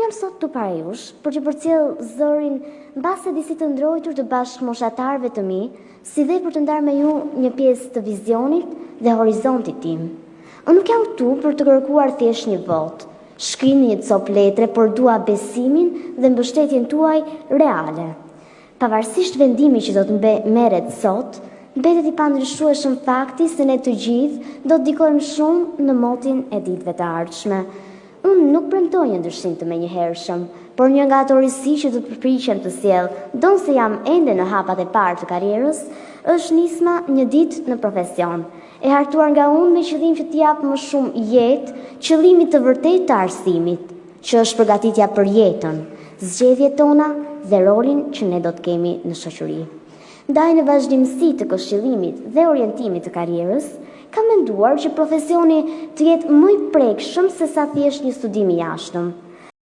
jam sot të para jush për të përcjellë zërin mbas së të ndrojtur të bashkëmoshatarëve të mi, si dhe për të ndarë me ju një pjesë të vizionit dhe horizontit tim. Unë nuk jam këtu për të kërkuar thjesht një votë. Shkrini një copë letre, por dua besimin dhe mbështetjen tuaj reale. Pavarësisht vendimit që do të merret sot, mbetet i pandryshueshëm fakti se ne të gjithë do të dikojmë shumë në motin e ditëve të ardhshme. Unë nuk premtoj një ndryshim të menjëhershëm, por një nga ato risi që do të përpiqem të sjell, donse jam ende në hapat e parë të karrierës, është nisma një ditë në profesion, e hartuar nga unë me qëllim që t'jap më shumë jetë, qëllimit të vërtet të arsimit, që është përgatitja për jetën, zgjedhjet tona dhe rolin që ne do të kemi në shoqëri. Ndaj në vazhdimsi të këshillimit dhe orientimit të karrierës, kam menduar që profesioni të jetë më i prekshëm se sa thjesht një studim i jashtëm.